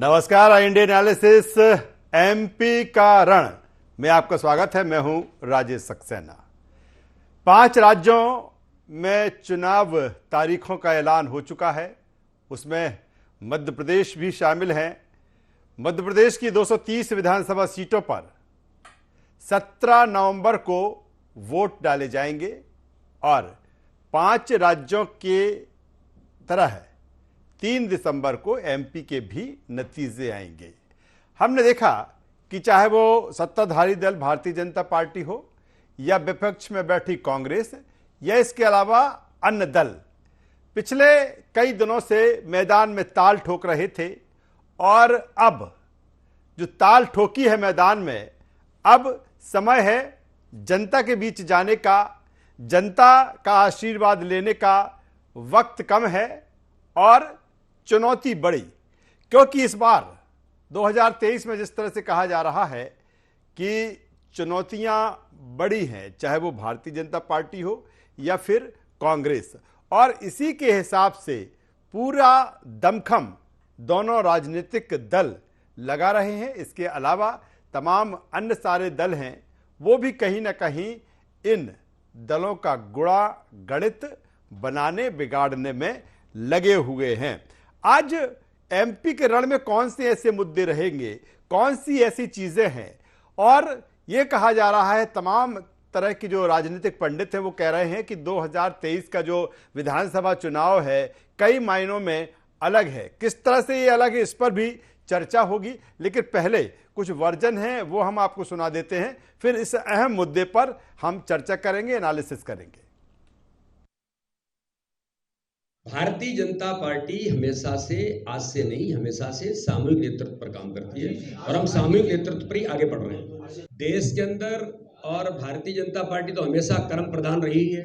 नमस्कार, Indian analysis MP का रण में आपका स्वागत है। मैं हूं राजेश सक्सेना। 5 राज्यों में चुनाव तारीखों का ऐलान हो चुका है, उसमें मध्य प्रदेश भी शामिल है। मध्य प्रदेश की 230 विधानसभा सीटों पर 17 नवंबर को वोट डाले जाएंगे और 5 राज्यों के तरह 3 दिसंबर को एमपी के भी नतीजे आएंगे। हमने देखा कि चाहे वो सत्ताधारी दल भारतीय जनता पार्टी हो या विपक्ष में बैठी कांग्रेस या इसके अलावा अन्य दल, पिछले कई दिनों से मैदान में ताल ठोक रहे थे और अब जो ताल ठोकी है मैदान में, अब समय है जनता के बीच जाने का, जनता का आशीर्वाद लेने का। वक्त कम है और चुनौती बड़ी, क्योंकि इस बार 2023 में जिस तरह से कहा जा रहा है कि चुनौतियां बड़ी हैं, चाहे वो भारतीय जनता पार्टी हो या फिर कांग्रेस, और इसी के हिसाब से पूरा दमखम दोनों राजनीतिक दल लगा रहे हैं। इसके अलावा तमाम अन्य सारे दल हैं, वो भी कहीं ना कहीं इन दलों का गुणा गणित बनाने बिगाड़ने में लगे हुए हैं। आज एमपी के रण में कौन से ऐसे मुद्दे रहेंगे, कौन सी ऐसी चीजें हैं, और यह कहा जा रहा है, तमाम तरह की जो राजनीतिक पंडित हैं वो कह रहे हैं कि 2023 का जो विधानसभा चुनाव है कई मायनों में अलग है। किस तरह से ये अलग है, इस पर भी चर्चा होगी। लेकिन पहले कुछ वर्जन हैं वो हम आपको सुना देते हैं, फिर इस अहम मुद्दे पर हम चर्चा करेंगे, एनालिसिस करेंगे। भारतीय जनता पार्टी हमेशा से, आज से नहीं, हमेशा से सामूहिक नेतृत्व पर काम करती है और हम सामूहिक नेतृत्व पर ही आगे बढ़ रहे हैं देश के अंदर। और भारतीय जनता पार्टी तो हमेशा कर्म प्रधान रही है,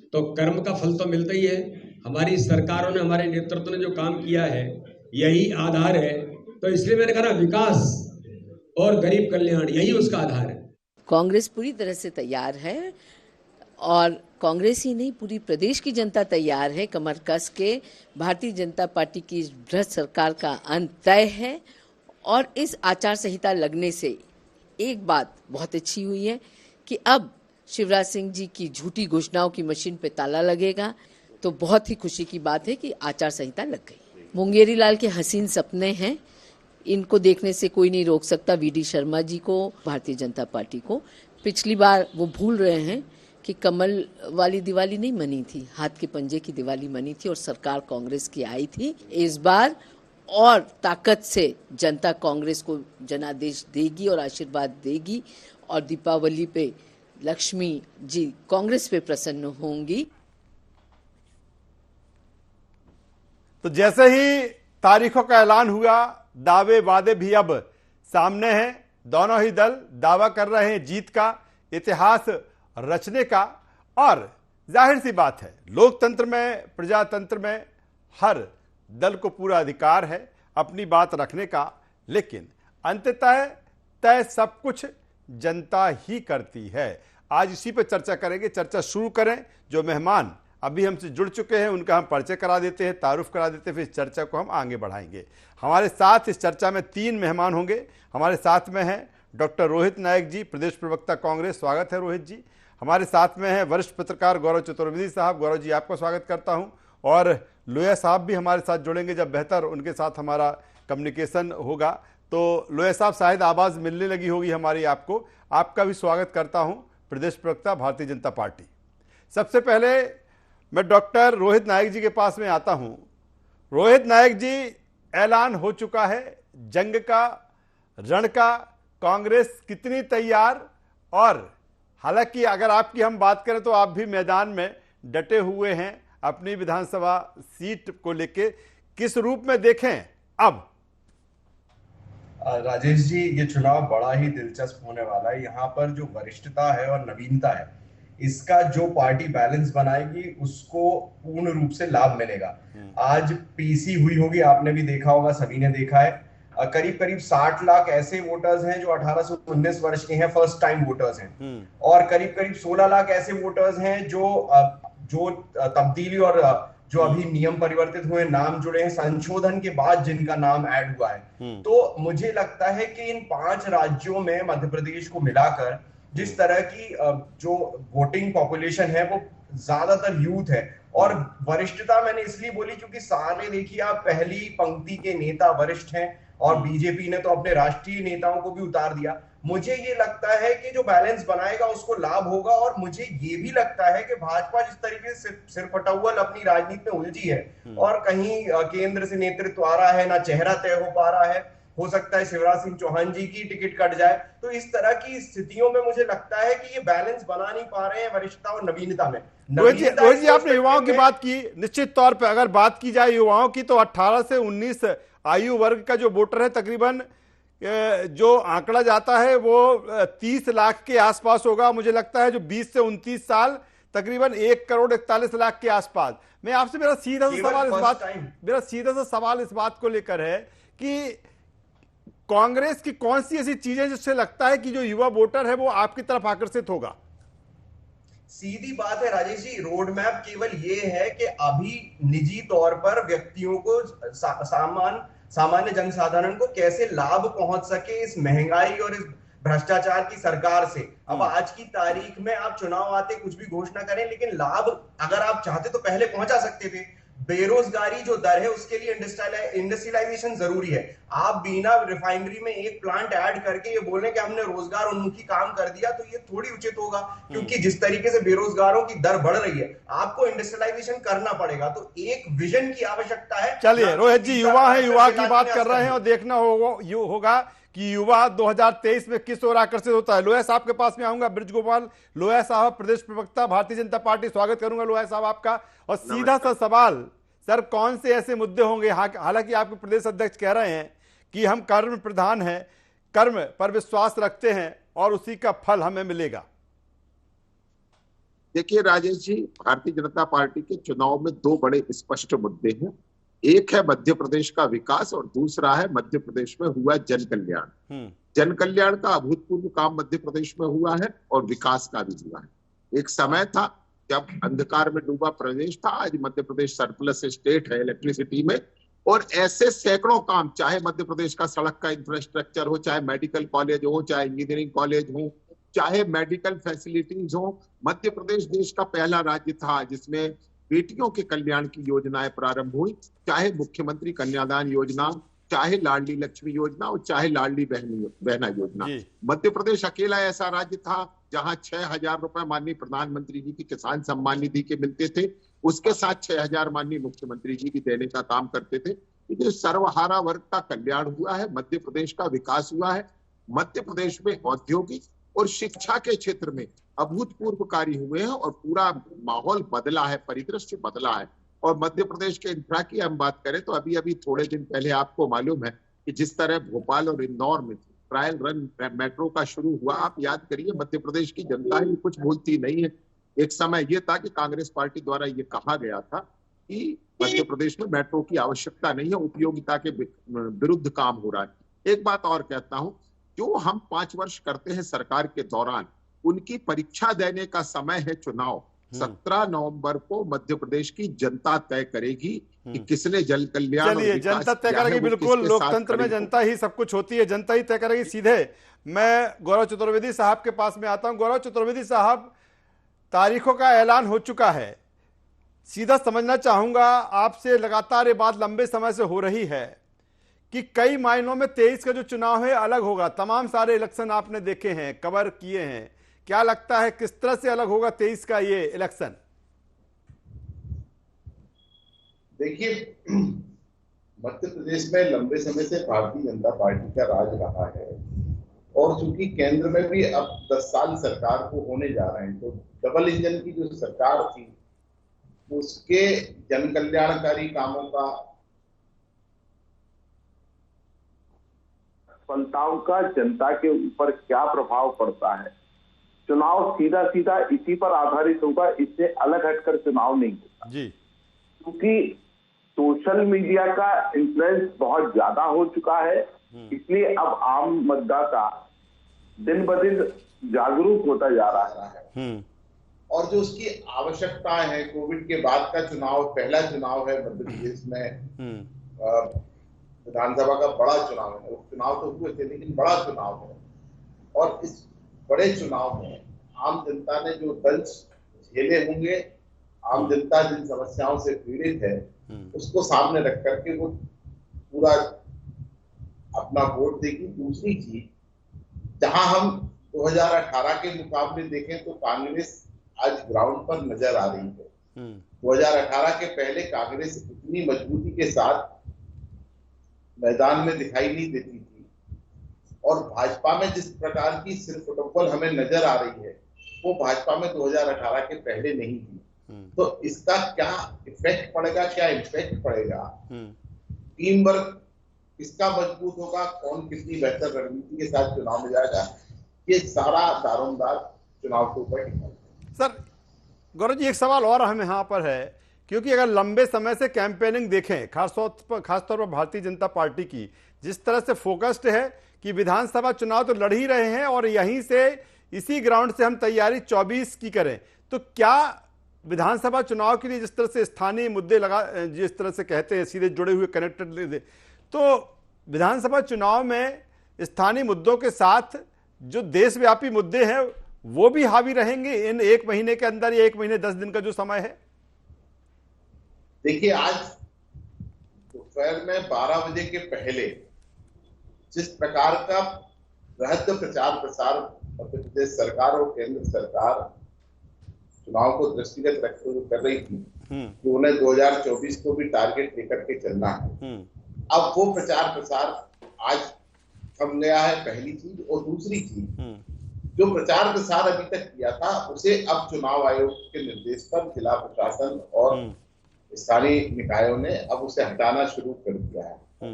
तो कर्म का फल तो मिलता ही है। हमारी सरकारों ने, हमारे नेतृत्व ने जो काम किया है यही आधार है। तो इसलिए मैंने कहा विकास और गरीब कल्याण यही उसका आधार है। कांग्रेस पूरी तरह से तैयार है और कांग्रेस ही नहीं, पूरी प्रदेश की जनता तैयार है। कमर कस के भारतीय जनता पार्टी की भ्रष्ट सरकार का अंत तय है। और इस आचार संहिता लगने से एक बात बहुत अच्छी हुई है कि अब शिवराज सिंह जी की झूठी घोषणाओं की मशीन पे ताला लगेगा। तो बहुत ही खुशी की बात है कि आचार संहिता लग गई। मुंगेरी लाल के हसीन सपने हैं, इनको देखने से कोई नहीं रोक सकता वीडी शर्मा जी को, भारतीय जनता पार्टी को। पिछली बार वो भूल रहे हैं कि कमल वाली दिवाली नहीं मनी थी, हाथ के पंजे की दिवाली मनी थी और सरकार कांग्रेस की आई थी। इस बार और ताकत से जनता कांग्रेस को जनादेश देगी और आशीर्वाद देगी और दीपावली पे लक्ष्मी जी कांग्रेस पे प्रसन्न होंगी। तो जैसे ही तारीखों का ऐलान हुआ, दावे वादे भी अब सामने हैं। दोनों ही दल दावा कर रहे हैं जीत का, इतिहास रचने का। और जाहिर सी बात है, लोकतंत्र में, प्रजातंत्र में हर दल को पूरा अधिकार है अपनी बात रखने का, लेकिन अंततः तय सब कुछ जनता ही करती है। आज इसी पर चर्चा करेंगे। चर्चा शुरू करें, जो मेहमान अभी हमसे जुड़ चुके हैं उनका हम परिचय करा देते हैं, तारुफ करा देते हैं, फिर इस चर्चा को हम आगे बढ़ाएंगे। हमारे साथ इस चर्चा में 3 मेहमान होंगे। हमारे साथ में हैं डॉक्टर रोहित नायक जी, प्रदेश प्रवक्ता कांग्रेस, स्वागत है रोहित जी। हमारे साथ में हैं वरिष्ठ पत्रकार गौरव चतुर्वेदी साहब, गौरव जी आपका स्वागत करता हूं। और लोया साहब भी हमारे साथ जुड़ेंगे, जब बेहतर उनके साथ हमारा कम्युनिकेशन होगा। तो लोया साहब, शायद आवाज़ मिलने लगी होगी हमारी आपको, आपका भी स्वागत करता हूं, प्रदेश प्रवक्ता भारतीय जनता पार्टी। सबसे पहले मैं डॉक्टर रोहित नायक जी के पास में आता हूं। रोहित नायक जी, ऐलान हो चुका है जंग का, रण का, कांग्रेस कितनी तैयार? और हालांकि अगर आपकी हम बात करें तो आप भी मैदान में डटे हुए हैं अपनी विधानसभा सीट को लेके, किस रूप में देखें अब? राजेश जी, ये चुनाव बड़ा ही दिलचस्प होने वाला है। यहाँ पर जो वरिष्ठता है और नवीनता है, इसका जो पार्टी बैलेंस बनाएगी उसको पूर्ण रूप से लाभ मिलेगा। आज पीसी हुई होगी, आपने भी देखा होगा, सभी ने देखा है। करीब करीब 60 लाख ऐसे वोटर्स हैं जो 18 से 19 वर्ष के हैं, फर्स्ट टाइम वोटर्स हैं। और करीब करीब 16 लाख ऐसे वोटर्स हैं जो तब्दीली और जो अभी नियम परिवर्तित हुए, नाम जुड़े हैं संशोधन के बाद जिनका नाम ऐड हुआ है। तो मुझे लगता है कि इन 5 राज्यों में मध्य प्रदेश को मिलाकर जिस तरह की जो वोटिंग पॉपुलेशन है वो ज्यादातर यूथ है, और वरिष्ठता मैंने इसलिए बोली क्योंकि सारे देखिए आप पहली पंक्ति के नेता वरिष्ठ हैं, और बीजेपी ने तो अपने राष्ट्रीय नेताओं को भी उतार दिया। मुझे ये लगता है कि जो बैलेंस बनाएगा उसको लाभ होगा, और मुझे ये भी लगता है कि भाजपा जिस तरीके से सिरफटौल अपनी राजनीति में उलझी है और कहीं केंद्र से नेतृत्व आ रहा है, ना चेहरा तय हो पा रहा है, हो सकता है शिवराज सिंह चौहान जी की टिकट कट जाए, तो इस तरह की स्थितियों में मुझे लगता है कि ये बैलेंस बना नहीं पा रहे हैं वरिष्ठता और नवीनता में। रोहित जी, आपने युवाओं की बात की, निश्चित तौर पर अगर बात की जाए युवाओं की तो 18 से 19 आयु वर्ग का जो वोटर है तकरीबन जो आंकड़ा जाता है वो 30 लाख के आसपास होगा। मुझे लगता है जो 20 से 29 साल तकरीबन 1,41,00,000 के आसपास। मैं आपसे मेरा सीधा सा सवाल इस बात को लेकर है कि कांग्रेस की कौन सी ऐसी चीजें जिससे लगता है कि जो युवा वोटर है वो आपकी तरफ आकर्षित होगा? सीधी बात है राजेश जी, रोड मैप केवल ये है कि अभी निजी तौर पर व्यक्तियों को सामान्य जनसाधारण को कैसे लाभ पहुंच सके इस महंगाई और इस भ्रष्टाचार की सरकार से। अब आज की तारीख में आप चुनाव आते कुछ भी घोषणा करें, लेकिन लाभ अगर आप चाहते तो पहले पहुंचा सकते थे। बेरोजगारी जो दर है उसके लिए इंडस्ट्रियलाइजेशन जरूरी है। आप बिना रिफाइनरी में एक प्लांट ऐड करके ये बोलें कि हमने रोजगार उन्मुखी काम कर दिया, तो ये थोड़ी उचित होगा, क्योंकि जिस तरीके से बेरोजगारों की दर बढ़ रही है आपको इंडस्ट्रियलाइजेशन करना पड़ेगा। तो एक विजन की आवश्यकता है। चलिए रोहित जी, युवा है, युवा की बात कर रहे हैं और देखना होगा कि युवा 2023 में किस ओर आकर्षित होता है। लोया साहब के पास में आऊंगा, ब्रज गोपाल लोया साहब, प्रदेश प्रवक्ता भारतीय जनता पार्टी। स्वागत करूंगा लोया साहब आपका। और सीधा सा सवाल सर, कौन से ऐसे मुद्दे होंगे, हालांकि आपके प्रदेश अध्यक्ष कह रहे हैं कि हम कर्म प्रधान हैं, कर्म पर विश्वास रखते हैं और उसी का फल हमें मिलेगा? देखिए राजेश जी, भारतीय जनता पार्टी के चुनाव में 2 बड़े स्पष्ट मुद्दे हैं। एक है मध्य प्रदेश का विकास और दूसरा है मध्य प्रदेश में हुआ जन कल्याण। जन कल्याण का अभूतपूर्व काम मध्य प्रदेश में हुआ है और विकास का भी हुआ है। एक समय था जब अंधकार में डूबा प्रदेश था, आज मध्य प्रदेश सरप्लस स्टेट है इलेक्ट्रिसिटी में, और ऐसे सैकड़ों काम, चाहे मध्य प्रदेश का सड़क का इंफ्रास्ट्रक्चर हो, चाहे मेडिकल कॉलेज हो, चाहे इंजीनियरिंग कॉलेज हो, चाहे मेडिकल फैसिलिटीज हो। मध्य प्रदेश देश का पहला राज्य था जिसमें बेटियों के कल्याण की योजनाएं प्रारंभ हुई, चाहे मुख्यमंत्री कन्यादान योजना, चाहे लाडली लक्ष्मी योजना और चाहे लाडली बहना योजना। मध्य प्रदेश अकेला ऐसा राज्य था जहां 6,000 रुपए माननीय प्रधानमंत्री जी की किसान सम्मान निधि के मिलते थे, उसके साथ 6,000 माननीय मुख्यमंत्री जी की देने का काम करते थे। ये सर्वहारा वर्ग का कल्याण हुआ है, मध्य प्रदेश का विकास हुआ है। मध्य प्रदेश में औद्योगिक और शिक्षा के क्षेत्र में अभूतपूर्व कार्य हुए हैं और पूरा माहौल बदला है, परिदृश्य बदला है। और मध्य प्रदेश के इंफ्रा की हम बात करें तो अभी थोड़े दिन पहले आपको मालूम है कि जिस तरह भोपाल और इंदौर में ट्रायल रन मेट्रो का शुरू हुआ, आप याद करिए मध्य प्रदेश की जनता ही कुछ भूलती नहीं है। एक समय यह था कि कांग्रेस पार्टी द्वारा यह कहा गया था कि मध्य प्रदेश में मेट्रो की आवश्यकता नहीं है, उपयोगिता के विरुद्ध काम हो रहा है। एक बात और कहता हूं, जो हम 5 वर्ष करते हैं सरकार के दौरान, उनकी परीक्षा देने का समय है चुनाव। 17 नवंबर को मध्य प्रदेश की जनता तय करेगी कि किसने जल कल्याण। चलिए, जनता तय करेगी, बिल्कुल लोकतंत्र में जनता ही सब कुछ होती है, जनता ही तय करेगी। सीधे मैं गौरव चतुर्वेदी साहब के पास में आता हूं। गौरव चतुर्वेदी साहब, तारीखों का ऐलान हो चुका है, सीधा समझना चाहूंगा आपसे, लगातार ये बात लंबे समय से हो रही है कि कई मायनों में 23 का जो चुनाव है अलग होगा। तमाम सारे इलेक्शन आपने देखे हैं, कवर किए हैं, क्या लगता है किस तरह से अलग होगा 23 का ये इलेक्शन? देखिए, मध्य प्रदेश में लंबे समय से भारतीय जनता पार्टी का राज रहा है, और चूंकि केंद्र में भी अब 10 साल सरकार को होने जा रहे हैं, तो डबल इंजन की जो सरकार थी उसके जन कल्याणकारी कामों का, सफलताओं का जनता के ऊपर क्या प्रभाव पड़ता है। चुनाव सीधा सीधा इसी पर आधारित होगा, इससे अलग हटकर चुनाव नहीं होगा जी, क्योंकि सोशल मीडिया का इन्फ्लुएंस बहुत ज्यादा हो चुका है। इसलिए अब आम मतदाता दिन ब दिन जागरूक होता जा रहा है, और जो उसकी आवश्यकताएं हैं, कोविड के बाद का चुनाव, पहला चुनाव है मध्य प्रदेश में, विधानसभा का बड़ा चुनाव है। चुनाव तो हुए थे लेकिन बड़ा चुनाव है, और इस बड़े चुनाव में आम जनता ने जो दंश झेले होंगे, आम जनता जिन समस्याओं से पीड़ित है, उसको सामने रख करके वो पूरा अपना वोट देगी। दूसरी चीज, जहां हम 2018 के मुकाबले देखें तो कांग्रेस आज ग्राउंड पर नजर आ रही है। 2018 के पहले कांग्रेस इतनी मजबूती के साथ मैदान में दिखाई नहीं देती थी, और भाजपा में जिस प्रकार की सिर्फ फुटबॉल हमें नजर आ रही है, वो भाजपा में 2018 के पहले नहीं थी। तो इसका क्या इफेक्ट पड़ेगा, क्या इम्पैक्ट पड़ेगा, टीम वर्क किसका मजबूत होगा, कौन कितनी बेहतर रणनीति के साथ चुनाव में जाएगा, ये सारा दारोमदार चुनाव के ऊपर टिका है। सर गौरव जी, एक सवाल और हम यहाँ पर है, क्योंकि अगर लंबे समय से कैंपेनिंग देखें, खासतौर पर भारतीय जनता पार्टी की, जिस तरह से फोकस्ड है कि विधानसभा चुनाव तो लड़ ही रहे हैं और यहीं से इसी ग्राउंड से हम तैयारी 24 की करें, तो क्या विधानसभा चुनाव के लिए जिस तरह से स्थानीय मुद्दे जिस तरह से कहते हैं सीधे जुड़े हुए कनेक्टेड, तो विधानसभा चुनाव में स्थानीय मुद्दों के साथ जो देशव्यापी मुद्दे हैं वो भी हावी रहेंगे इन 1 महीने के अंदर, या 1 महीने 10 दिन का जो समय है? देखिए, आज दोपहर में 12 बजे के पहले जिस प्रकार का बृहद प्रचार प्रसार मध्य प्रदेश सरकार और केंद्र सरकार चुनाव को दृष्टिगत रखते हुए कर रही थी कि उन्हें 2024 को भी टारगेट लेकर के चलना है, अब वो प्रचार प्रसार आज थम गया है, पहली चीज। और दूसरी चीज, जो प्रचार प्रसार अभी तक किया था उसे अब चुनाव आयोग के निर्देश पर जिला प्रशासन और स्थानीय निकायों ने अब उसे हटाना शुरू कर दिया है।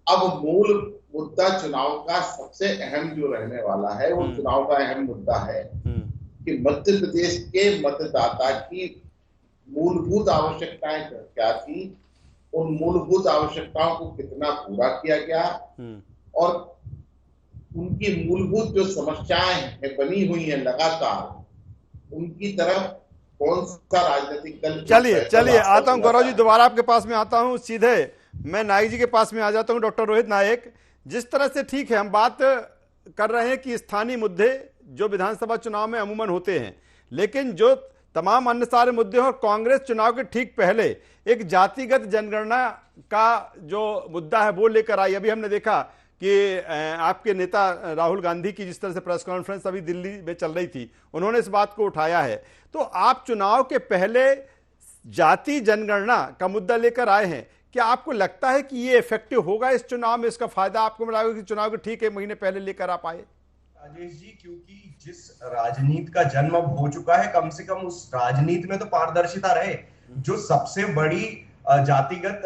अब मूल मुद्दा चुनाव का सबसे अहम जो रहने वाला है, वो चुनाव का अहम मुद्दा है कि मध्य प्रदेश के मतदाता की मूलभूत आवश्यकताएं क्या थी, उन मूलभूत आवश्यकताओं को कितना पूरा किया गया, और उनकी मूलभूत जो समस्याएं बनी हुई हैं लगातार, उनकी तरफ कौन सा राजनीतिक दल। चलिए आता हूं गौरव जी, दोबारा आपके पास में आता हूं, सीधे मैं नायक जी के पास में आ जाता हूं। डॉक्टर रोहित नायक, जिस तरह से ठीक है हम बात कर रहे हैं कि स्थानीय मुद्दे जो विधानसभा चुनाव में अमूमन होते हैं, लेकिन जो तमाम अन्य सारे मुद्दे हैं, और कांग्रेस चुनाव के ठीक पहले एक जातिगत जनगणना का जो मुद्दा है वो लेकर आई। अभी हमने देखा कि आपके नेता राहुल गांधी की जिस तरह से प्रेस कॉन्फ्रेंस अभी दिल्ली में चल रही थी, उन्होंने इस बात को उठाया है। तो आप चुनाव के पहले जाति जनगणना का मुद्दा लेकर आए हैं, क्या आपको लगता है कि ये इफेक्टिव होगा इस चुनाव में, इसका फायदा आपको मिलेगा कि चुनाव के ठीक 1 महीने पहले लेकर आप आए? राजेश जी, क्योंकि जिस राजनीति का जन्म अब हो चुका है, कम से कम उस राजनीति में तो पारदर्शिता रहे। जो सबसे बड़ी जातिगत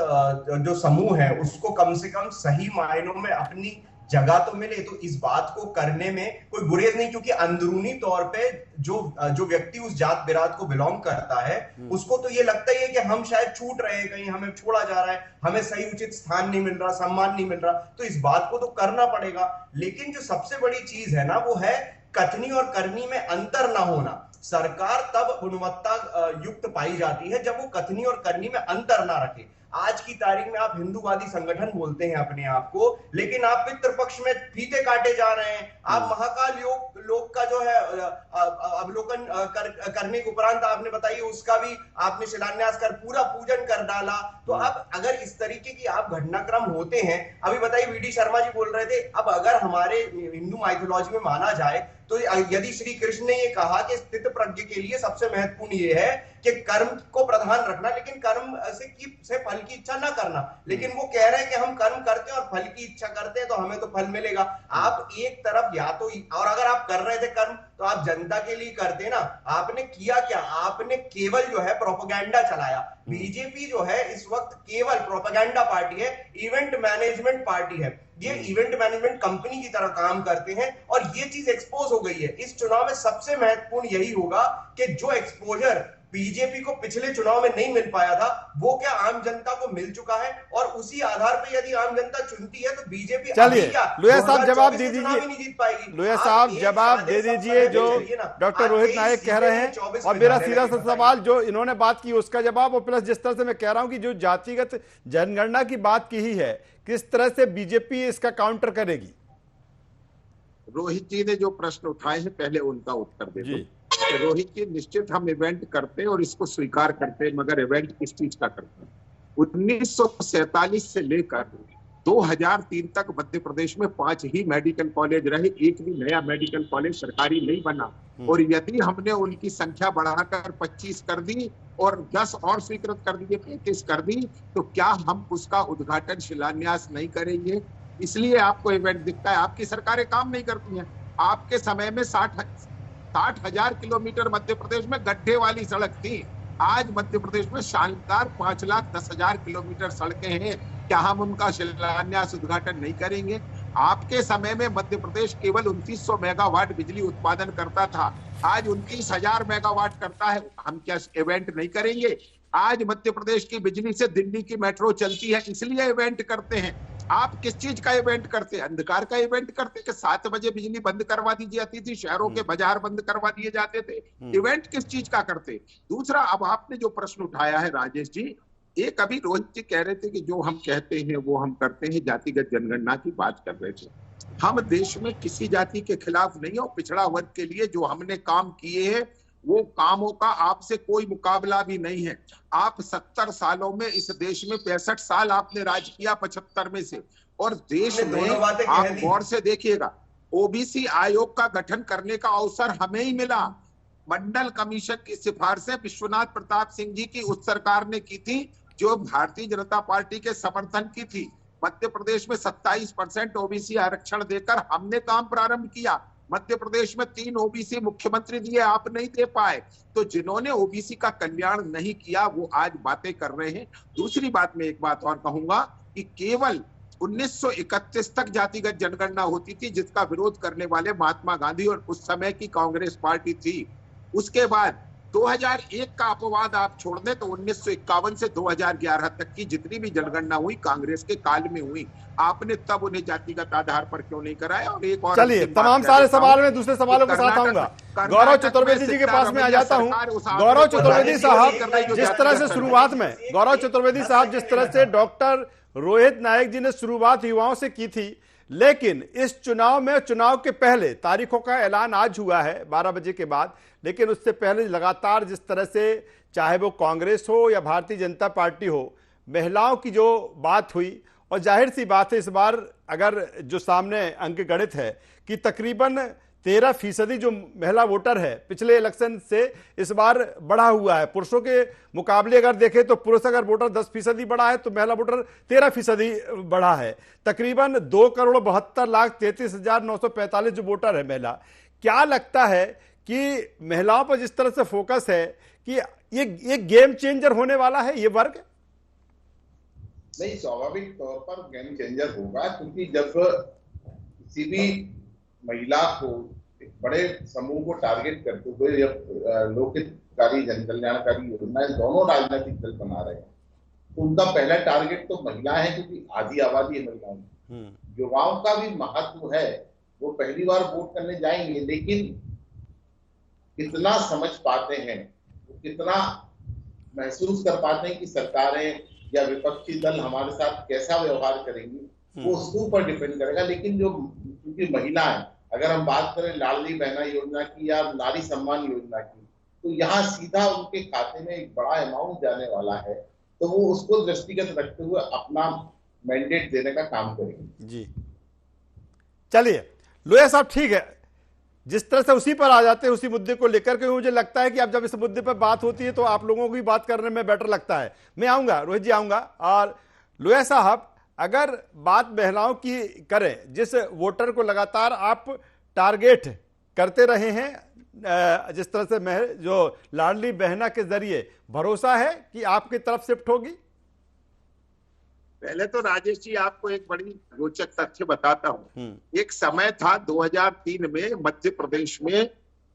जो समूह है उसको कम से कम सही मायनों में अपनी जगह तो मिले। तो इस बात को करने में कोई गुरेज नहीं, क्योंकि अंदरूनी तौर पे जो व्यक्ति उस जात बिरात को बिलोंग करता है उसको तो ये लगता ही है कि हम शायद छूट रहे हैं, कहीं हमें छोड़ा जा रहा है, हमें सही उचित स्थान नहीं मिल रहा, सम्मान नहीं मिल रहा। तो इस बात को तो करना पड़ेगा। लेकिन जो सबसे बड़ी चीज है ना, वो है कथनी और करनी में अंतर ना होना। सरकार तब गुणवत्ता युक्त पाई जाती है जब वो कथनी और करनी में अंतर ना रखे। आज की तारीख में आप हिंदूवादी संगठन बोलते हैं अपने आप को, लेकिन आप पितृपक्ष में फीते काटे जा रहे हैं। आप महाकाल योग का जो है अवलोकन करने के उपरांत आपने बताइए उसका भी आपने शिलान्यास कर पूरा पूजन कर डाला। तो अब अगर इस तरीके की आप घटनाक्रम होते हैं, अभी बताइए वीडी शर्मा जी बोल रहे थे, अब अगर हमारे हिंदू माइथोलॉजी में माना जाए तो यदि श्री कृष्ण ने ये कहा कि स्थित प्रज्ञ के लिए सबसे महत्वपूर्ण ये है कि कर्म को प्रधान रखना, लेकिन कर्म से फल की इच्छा ना करना। लेकिन वो कह रहे हैं कि हम कर्म करते हैं और फल की इच्छा करते हैं तो हमें तो फल मिलेगा। आप एक तरफ या तो, और अगर आप कर रहे थे कर्म तो आप जनता के लिए करते ना। आपने किया क्या? आपने केवल जो है प्रोपेगेंडा चलाया। बीजेपी जो है इस वक्त केवल प्रोपेगेंडा पार्टी है, इवेंट मैनेजमेंट पार्टी है। ये इवेंट मैनेजमेंट कंपनी की तरह काम करते हैं और ये चीज एक्सपोज हो गई है। इस चुनाव में सबसे महत्वपूर्ण यही होगा कि जो एक्सपोजर बीजेपी को पिछले चुनाव में नहीं मिल पाया था, वो क्या आम जनता को मिल चुका है? और उसी आधार पर यदि आम जनता चुनती है तो बीजेपी चलिए लोहिया साहब जवाब दे नहीं जीत दीजिए, पाएगी। लोहिया साहब जवाब दे दीजिए जो डॉक्टर रोहित नायक कह रहे हैं, और मेरा सीधा सा सवाल जो इन्होंने बात की उसका जवाब, और प्लस जिस तरह से मैं कह रहा हूं कि जो जातिगत जनगणना की बात की ही है, किस तरह से बीजेपी इसका काउंटर करेगी? रोहित जी ने जो प्रश्न उठाए हैं पहले उनका उत्तर दे जी। दो। रोहित जी, निश्चित हम इवेंट करते हैं और इसको स्वीकार करते हैं, मगर इवेंट किस चीज का करते हैं? 1947 से लेकर 2003 तक मध्य प्रदेश में 5 ही मेडिकल कॉलेज रहे, एक भी नया मेडिकल कॉलेज सरकारी नहीं बना। और यदि हमने उनकी संख्या बढ़ाकर 25 कर दी और 10 और स्वीकृत कर दिए, 35 कर दी, तो क्या हम उसका उद्घाटन शिलान्यास नहीं करेंगे? इसलिए आपको इवेंट दिखता है। आपकी सरकारें काम नहीं करती हैं। आपके समय में 60,000 किलोमीटर मध्य प्रदेश में गड्ढे वाली सड़क थी। आज मध्य प्रदेश में शानदार 5,10,000 किलोमीटर सड़कें हैं। क्या हम उनका शिलान्यास उद्घाटन नहीं करेंगे? आपके समय में मध्य प्रदेश केवल 2900 मेगावाट बिजली उत्पादन करता था, आज 29,000 मेगावाट करता है। हम क्या इवेंट नहीं करेंगे? आज मध्य प्रदेश की बिजली से दिल्ली की मेट्रो चलती है, इसलिए इवेंट करते हैं। आप किस चीज का इवेंट करते हैं? अंधकार का इवेंट करते कि 7 बजे बिजली बंद करवा दी जाती थी, शहरों के बाजार बंद करवा दिए जाते थे। इवेंट किस चीज का करते? दूसरा, अब आपने जो प्रश्न उठाया है राजेश जी, एक अभी रोहित जी कह रहे थे कि जो हम कहते हैं वो हम करते हैं, जातिगत जनगणना की बात कर रहे थे। हम देश में किसी जाति के खिलाफ नहीं, और पिछड़ा वर्ग के लिए जो हमने काम किए हैं वो कामों का आपसे कोई मुकाबला भी नहीं है। आप 70 सालों में इस देश में 65 साल आपने राज किया 75 में से, और देश में आप गौर से देखिएगा, ओबीसी आयोग का गठन करने का अवसर हमें ही मिला। मंडल कमीशन की सिफारिशें विश्वनाथ प्रताप सिंह जी की उस सरकार ने की थी जो भारतीय जनता पार्टी के समर्थन की थी। मध्य प्रदेश में 27% ओबीसी आरक्षण देकर हमने काम प्रारंभ किया। मध्य प्रदेश में 3 ओबीसी मुख्यमंत्री दिए, आप नहीं दे पाए। तो जिन्होंने ओबीसी का कल्याण नहीं किया वो आज बातें कर रहे हैं। दूसरी बात, मैं एक बात और कहूंगा कि केवल 1931 तक जातिगत जनगणना होती थी, जिसका विरोध करने वाले महात्मा गांधी और उस समय की कांग्रेस पार्टी थी। उसके बाद 2001 का अपवाद आप छोड़ दें तो 1951 से 2011 तक की जितनी भी जनगणना हुई कांग्रेस के काल में हुई। आपने तब उन्हें जातिगत आधार पर क्यों नहीं कराया? और एक और चलिए, तमाम सारे सवाल में दूसरे सवालों के साथ आऊंगा। गौरव चतुर्वेदी जी के पास में आ जाता हूं। गौरव चतुर्वेदी साहब, जिस तरह से शुरुआत में गौरव चतुर्वेदी साहब जिस तरह से डॉक्टर रोहित नायक जी ने शुरुआत युवाओं से की थी, लेकिन इस चुनाव में, चुनाव के पहले तारीखों का ऐलान आज हुआ है 12 बजे के बाद, लेकिन उससे पहले लगातार जिस तरह से चाहे वो कांग्रेस हो या भारतीय जनता पार्टी हो, महिलाओं की जो बात हुई, और जाहिर सी बात है इस बार अगर जो सामने अंक गणित है कि तकरीबन 13% जो महिला वोटर है पिछले इलेक्शन से इस बार बढ़ा हुआ है। पुरुषों के मुकाबले अगर देखें तो पुरुष अगर वोटर 10% बढ़ा है तो महिला वोटर 13% बढ़ा है। तकरीबन 2,72,33,945 जो वोटर है महिला। क्या लगता है कि महिलाओं पर जिस तरह से फोकस है कि ये गेम चेंजर होने वाला है ये वर्ग? नहीं, स्वाभाविक तौर पर गेम चेंजर होगा, क्योंकि जब किसी भी महिला को, एक बड़े समूह को टारगेट करते हुए जब लोकहितकारी जन कल्याणकारी योजनाएं दोनों राजनीतिक दल बना रहे हैं, तो उनका पहला टारगेट तो महिला है, क्योंकि आधी आबादी है महिलाओं। युवाओं का भी महत्व है, वो पहली बार वोट करने जाएंगे, लेकिन कितना समझ पाते हैं, कितना महसूस कर पाते हैं कि सरकारें या विपक्षी दल हमारे साथ कैसा व्यवहार करेंगी, वो उसके ऊपर डिपेंड करेगा। लेकिन जो क्योंकि महिला है, अगर हम बात करें लाडली बहना योजना की या नारी सम्मान योजना की, तो यहाँ सीधा उनके खाते में एक बड़ा अमाउंट जाने वाला है, तो वो उसको दृष्टिगत रखते हुए अपना मैंडेट देने का काम करेंगे। जी चलिए लोहिया साहब, ठीक है, जिस तरह से उसी पर आ जाते हैं, उसी मुद्दे को लेकर के, मुझे लगता है कि अब जब इस मुद्दे पर बात होती है तो आप लोगों को भी बात करने में बेटर लगता है। मैं आऊंगा, रोहित जी आऊंगा। और लोहिया साहब, अगर बात महिलाओं की करें, जिस वोटर को लगातार आप टारगेट करते रहे हैं, जिस तरह से जो लाडली बहना के जरिए, भरोसा है कि आपकी तरफ शिफ्ट होगी? पहले तो राजेश जी आपको एक बड़ी रोचक तथ्य बताता हूं। एक समय था 2003 में मध्य प्रदेश में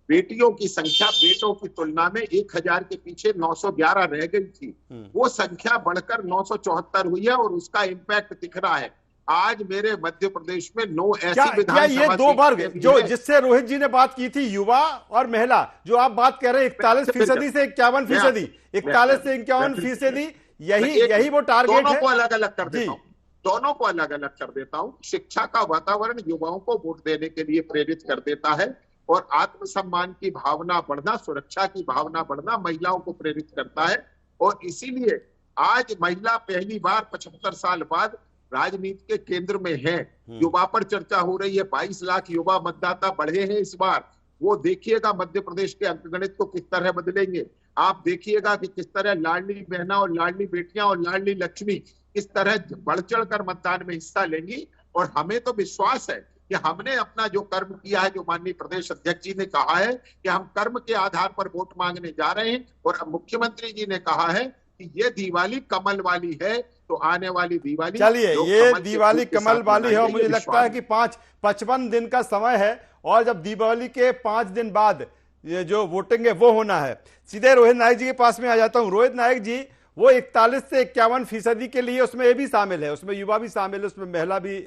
बेटियों की संख्या बेटों की तुलना में 1000 के पीछे 911 रह गई थी, वो संख्या बढ़कर 974 हुई है और उसका इम्पैक्ट दिख रहा है। आज मेरे मध्य प्रदेश में 9 ऐसी क्या विधानसभा ये दो वर्ग जो जिससे रोहित जी ने बात की थी, युवा और महिला, जो आप बात कर रहे हैं 41% से 51%, 41 से 51%, यही वो टारगेट दोनों है। को अलग अलग कर देता हूं, दोनों को अलग अलग कर देता हूं। शिक्षा का वातावरण युवाओं को वोट देने के लिए प्रेरित कर देता है और आत्मसम्मान की भावना बढ़ना, सुरक्षा की भावना बढ़ना महिलाओं को प्रेरित करता है। और इसीलिए आज महिला पहली बार 75 साल बाद राजनीति के केंद्र में है। युवा पर चर्चा हो रही है, 22 लाख युवा मतदाता बढ़े हैं इस बार। वो देखिएगा मध्य प्रदेश के अंकगणित को किस तरह बदलेंगे। आप देखिएगा कि किस तरह लाडली बहना और लाडली बेटियां और लाडली लक्ष्मी किस तरह बढ़ चढ़ कर मतदान में हिस्सा लेंगी। और हमें तो विश्वास है कि हमने अपना जो कर्म किया है, जो माननीय प्रदेश अध्यक्ष जी ने कहा है कि हम कर्म के आधार पर वोट मांगने जा रहे हैं, और मुख्यमंत्री जी ने कहा है कि ये दिवाली कमल वाली है, तो आने वाली दिवाली, चलिए ये दिवाली कमल वाली है और मुझे लगता है कि 55 दिन का समय है, और जब दीपावली के 5 दिन बाद ये जो वोटिंग है वो होना है। सीधे रोहित नायक जी के पास में आ जाता हूं। रोहित नायक जी, वो 41 से 51% के लिए उसमें ये भी शामिल है, उसमें युवा भी शामिल है, उसमें महिला भी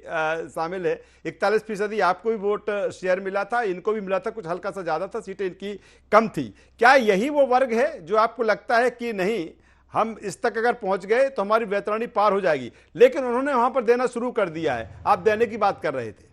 शामिल है। 41% आपको भी वोट शेयर मिला था, इनको भी मिला था, कुछ हल्का सा ज्यादा था, सीटें इनकी कम थी। क्या यही वो वर्ग है जो आपको लगता है कि नहीं, हम इस तक अगर पहुंच गए तो हमारी वैतरणी पार हो जाएगी, लेकिन उन्होंने वहां पर देना शुरू कर दिया है, आप देने की बात कर रहे थे?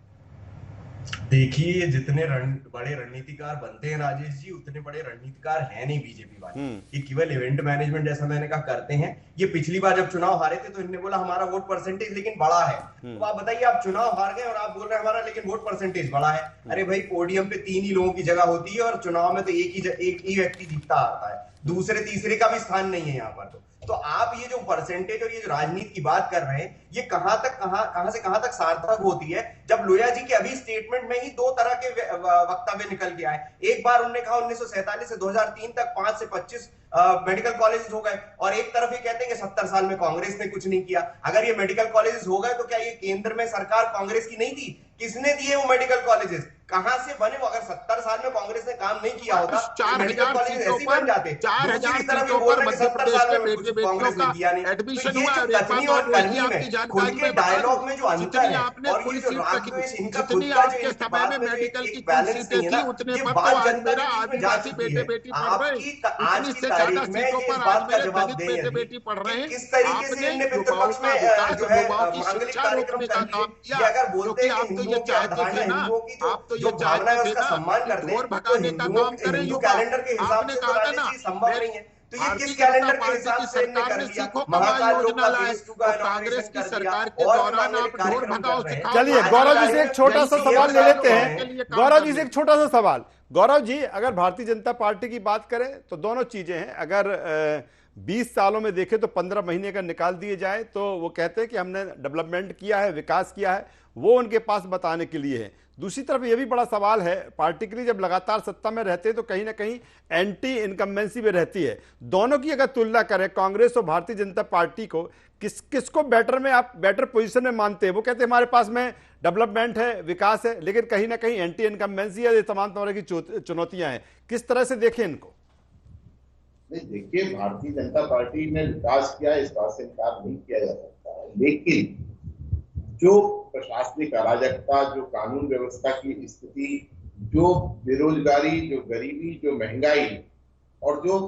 देखिए, जितने बड़े रणनीतिकार बनते हैं राजेश जी, उतने बड़े रणनीतिकार हैं नहीं बीजेपी वाले। ये केवल इवेंट मैनेजमेंट, जैसा मैंने कहा, करते हैं। ये पिछली बार जब चुनाव हारे थे तो इन्होंने बोला हमारा वोट परसेंटेज लेकिन बड़ा है। तो आप बताइए, आप चुनाव हार गए और आप बोल रहे हैं हमारा लेकिन वोट परसेंटेज बड़ा है। अरे भाई, पोडियम पे 3 ही लोगों की जगह होती है और चुनाव में तो एक ही व्यक्ति जीतता आता है, दूसरे तीसरे का भी स्थान नहीं है यहाँ पर। तो आप ये जो परसेंटेज और ये जो राजनीति की बात कर रहे हैं, ये कहां से कहां तक सार्थक होती है, जब लोया जी के अभी स्टेटमेंट में ही 2 तरह के वक्तव्य निकल के आए। एक बार उन्होंने कहा 1947 से 2003 तक 5 से 25 मेडिकल कॉलेजेस हो गए, और एक तरफ ये कहते हैं कि 70 साल में कांग्रेस ने कुछ नहीं किया। अगर ये मेडिकल कॉलेजेस हो गए तो क्या ये केंद्र में सरकार कांग्रेस की नहीं थी? किसने दिए वो मेडिकल कॉलेजेस? कहां से बने वो? अगर 70 साल में कांग्रेस ने काम नहीं किया होता, 4000 कॉलेज ऐसे ही बन जाते। 4000 सीटों पर मध्य प्रदेश के बेटे बेटियों का एडमिशन हुआ है। कथनी और करनी में, खुद के डायलॉग में जो अंतर है और ये जो राजद्वेष, इनका खुद जितनी का आपके जो समय में मेडिकल की सीटें थी, उतने पर तो आज मेरा आदिवासी बेटे बेटी पढ़ रहे हैं। इतनी से ज्यादा सीटों पर आज मेरे दलित बेटे बेटी पढ़ रहे हैं। किस तरीके से इनने युवाओं विपक्ष का में विकास, जो है युवाओं की मांगलिक शिक्षा कार्यक्रम रोकने का कर काम दिए। किया, अगर बोलते क्योंकि हैं आप तो कि ये चाहते थे ना, आप तो ये चाहते थे ना सम्मान करते हैं, ढोर भगाने का काम करें हिंदू युवा। कैलेंडर के हिसाब आपने से कहा था ना, संभव नहीं है। तो ये भारतीय किस जनता कैलेंडर के पार्टी हिसाब की से इनने सरकार कर ने लिया? सीखो कमा योजना लाए, और कांग्रेस की सरकार के दौरान आप ढोर भगाओ सिखाओ। चलिए गौरव जी से एक छोटा सा सवाल ले लेते हैं। गौरव जी से एक छोटा सा सवाल। गौरव जी, अगर भारतीय जनता पार्टी की बात करें तो दोनों चीजें हैं। अगर 20 सालों में देखें तो 15 महीने का निकाल दिए जाए तो वो कहते हैं कि हमने डेवलपमेंट किया है, विकास किया है, वो उनके पास बताने के लिए है। दूसरी तरफ ये भी बड़ा सवाल है पार्टी के लिए, जब लगातार सत्ता में रहते हैं तो कहीं ना कहीं एंटी इनकम्बेंसी में रहती है। दोनों की अगर तुलना करें, कांग्रेस और भारतीय जनता पार्टी को, किसको बेटर पोजीशन में मानते हैं? वो कहते हैं हमारे पास में डेवलपमेंट है, विकास है, लेकिन कहीं ना कहीं एंटी इनकम्बेंसी है, तमाम तरह की चुनौतियां हैं। किस तरह से देखें इनको? नहीं, देखिए, भारतीय जनता पार्टी ने विकास किया, इस बात से इनकार नहीं किया जा सकता है, लेकिन जो प्रशासनिक अराजकता, जो कानून व्यवस्था की स्थिति, जो बेरोजगारी, जो गरीबी, जो महंगाई और जो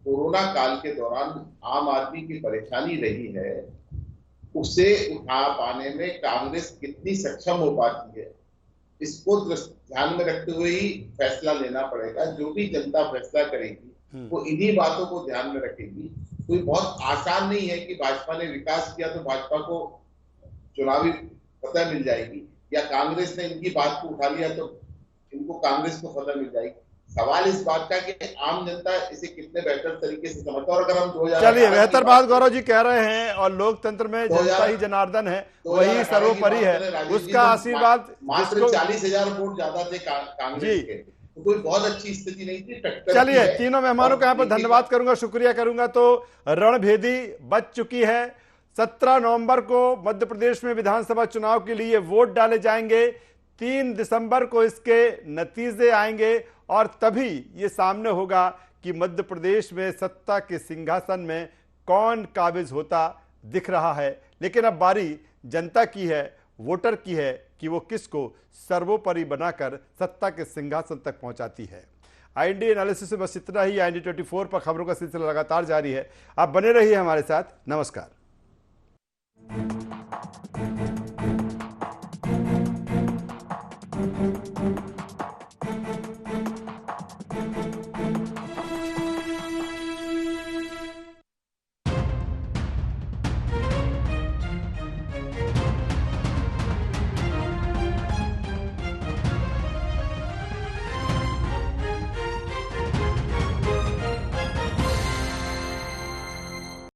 कोरोना काल के दौरान आम आदमी की परेशानी रही है, उसे उठा पाने में कांग्रेस कितनी सक्षम हो पाती है, इसको ध्यान में रखते हुए ही फैसला लेना पड़ेगा। जो भी जनता फैसला करेगी वो इन्हीं बातों को ध्यान में रखेगी। कोई बहुत आसान नहीं है कि भाजपा ने विकास किया तो भाजपा को चुनावी फतह मिल जाएगी, या कांग्रेस ने इनकी बात को उठा लिया तो इनको कांग्रेस को फतह मिल जाएगी। सवाल इस बात का कि आम जनता इसे कितने बेहतर तरीके से समझता है। और अगर हम 2000 चलिए, बेहतर बात गौरव जी कह रहे हैं, और लोकतंत्र में जनता ही जनार्दन है, वही सर्वोपरि है, उसका आशीर्वाद। मात्र 40,000 वोट ज्यादा थे कांग्रेस के, तो कोई बहुत अच्छी स्थिति नहीं थी। चलिए, तीनों मेहमानों का यहाँ पर धन्यवाद करूंगा, शुक्रिया करूंगा। तो रणभेदी बच चुकी है। 17 नवंबर को मध्य प्रदेश में विधानसभा चुनाव के लिए वोट डाले जाएंगे। 3 दिसंबर को इसके नतीजे आएंगे और तभी ये सामने होगा कि मध्य प्रदेश में सत्ता के सिंहासन में कौन काबिज होता दिख रहा है। लेकिन अब बारी जनता की है, वोटर की है कि वो किसको सर्वोपरि बनाकर सत्ता के सिंहासन तक पहुंचाती है। आईएनडी एनालिसिस में बस इतना ही। आईएनडी 24 पर खबरों का सिलसिला लगातार जारी है। आप बने रहिए हमारे साथ। नमस्कार।